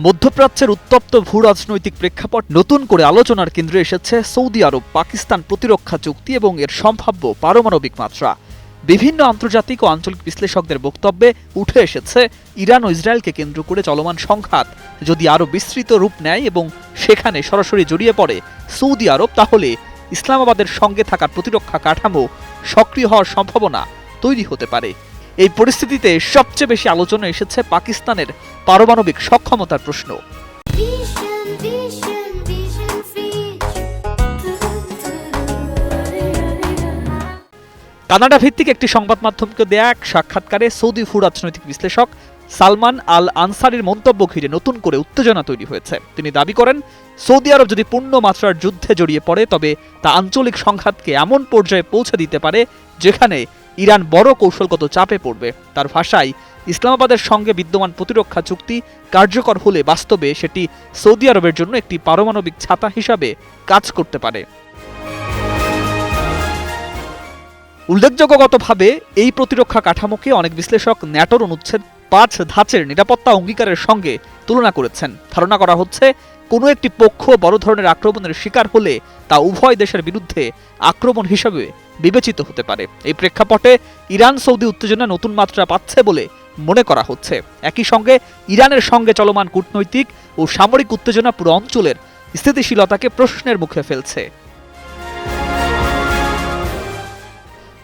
মধ্যপ্রাচ্যের উত্তপ্ত ভূরাজনৈতিক প্রেক্ষাপট নতুন করে আলোচনার কেন্দ্রে এসেছে সৌদি আরব পাকিস্তান প্রতিরক্ষা চুক্তি এবং এর সম্ভাব্য পারমাণবিক মাত্রা। বিভিন্ন আন্তর্জাতিক ও আঞ্চলিক বিশ্লেষকদের বক্তব্যে উঠে এসেছে ইরান ও ইসরায়েলকে কেন্দ্র করে চলমান সংঘাত যদি আরও বিস্তৃত রূপ নেয় এবং সেখানে সরাসরি জড়িয়ে পড়ে সৌদি আরব, তাহলে ইসলামাবাদের সঙ্গে থাকা প্রতিরক্ষা কাঠামো সক্রিয় হওয়ার সম্ভাবনা তৈরি হতে পারে। এই পরিস্থিতিতে সবচেয়ে বেশি আলোচনা এসেছে পাকিস্তানের পারমাণবিক সক্ষমতার প্রশ্ন। কানাডা ভিত্তিক একটি সংবাদ মাধ্যমকে দেয়া এক সাক্ষাৎকারে সৌদি ভূরাজনৈতিক বিশ্লেষক সালমান আল আনসারির মন্তব্য ঘিরে নতুন করে উত্তেজনা তৈরি হয়েছে। তিনি দাবি করেন, সৌদি আরব যদি পূর্ণ মাত্রার যুদ্ধে জড়িয়ে পড়ে তবে তা আঞ্চলিক সংঘাতকে এমন পর্যায়ে পৌঁছে দিতে পারে যেখানে ইরান বড় কৌশলগত চাপে পড়বে। তার ভাষায়, ইসলামাবাদের সঙ্গে বিদ্যমান প্রতিরক্ষা চুক্তি কার্যকর হলে বাস্তবে সেটি সৌদি আরবের জন্য একটি পারমাণবিক ছাতা হিসাবে কাজ করতে পারে। উল্লেখযোগ্যভাবে এই প্রতিরক্ষা কাঠামোকে অনেক বিশ্লেষক ন্যাটোর অনুচ্ছেদ ৫ ধাঁচের নিরাপত্তা অঙ্গীকারের সঙ্গে তুলনা করেছেন। ধারণা করা হচ্ছে, কোনো একটি পক্ষ বড় ধরনের আক্রমণের শিকার হলে তা উভয় দেশের বিরুদ্ধে আক্রমণ হিসেবে বিবেচিত হতে পারে। এই প্রেক্ষাপটে ইরান সৌদি উত্তেজনা নতুন মাত্রা পাচ্ছে বলে মনে করা হচ্ছে। একই সঙ্গে ইরানের সঙ্গে চলমান কূটনৈতিক ও সামরিক উত্তেজনা পুরো অঞ্চলের স্থিতিশীলতাকে প্রশ্নের মুখে ফেলছে।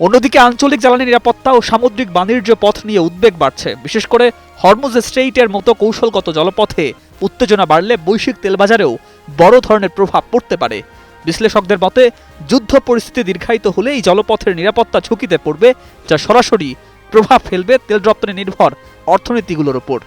অন্যদিকে আঞ্চলিক জ্বালানি নিরাপত্তা ও সামুদ্রিক বাণিজ্য পথ নিয়ে উদ্বেগ বাড়ছে। বিশেষ করে হরমুজ স্ট্রেইটের মতো কৌশলগত জলপথে উত্তেজনা বাড়লে বৈশ্বিক তেলবাজারেও বড় ধরনের প্রভাব পড়তে পারে। বিশ্লেষকদের মতে, যুদ্ধ পরিস্থিতি দীর্ঘায়িত হলে এই জলপথের নিরাপত্তা ঝুঁকিতে পড়বে, যা সরাসরি প্রভাব ফেলবে তেল রপ্তানি নির্ভর অর্থনীতিগুলোর উপর।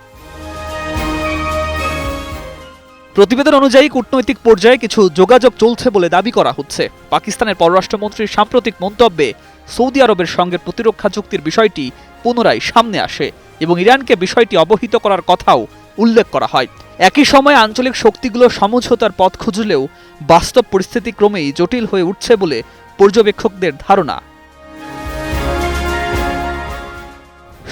প্রতিবেদন অনুযায়ী কূটনৈতিক পর্যায়ে কিছু যোগাযোগ চলছে বলে দাবি করা হচ্ছে। পাকিস্তানের পররাষ্ট্রমন্ত্রীর সাম্প্রতিক মন্তব্যে সৌদি আরবের সঙ্গে প্রতিরক্ষা চুক্তির বিষয়টি পুনরায় সামনে আসে এবং ইরানকে বিষয়টি অবহিত করার কথাও উল্লেখ করা হয়। একই সময়ে আঞ্চলিক শক্তিগুলো সমঝোতার পথ খুঁজলেও বাস্তব পরিস্থিতি ক্রমেই জটিল হয়ে উঠছে বলে পর্যবেক্ষকদের ধারণা।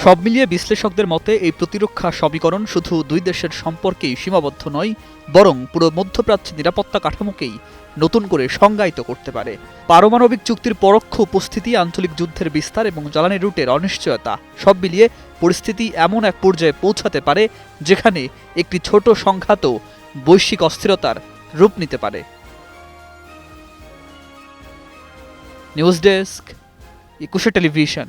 সব মিলিয়ে বিশ্লেষকদের মতে এই প্রতিরক্ষা সমীকরণ শুধু দুই দেশের সম্পর্কেই সীমাবদ্ধ নয়, বরং পুরো মধ্যপ্রাচ্যের নিরাপত্তা কাঠামোকেই নতুন করে সংজ্ঞায়িত করতে পারে। পারমাণবিক চুক্তির পরোক্ষ উপস্থিতি, আঞ্চলিক যুদ্ধের বিস্তার এবং জ্বালানি রুটের অনিশ্চয়তা সব মিলিয়ে পরিস্থিতি এমন এক পর্যায়ে পৌঁছাতে পারে যেখানে একটি ছোট সংঘাতও বৈশ্বিক অস্থিরতার রূপ নিতে পারে। News desk, ২১ television.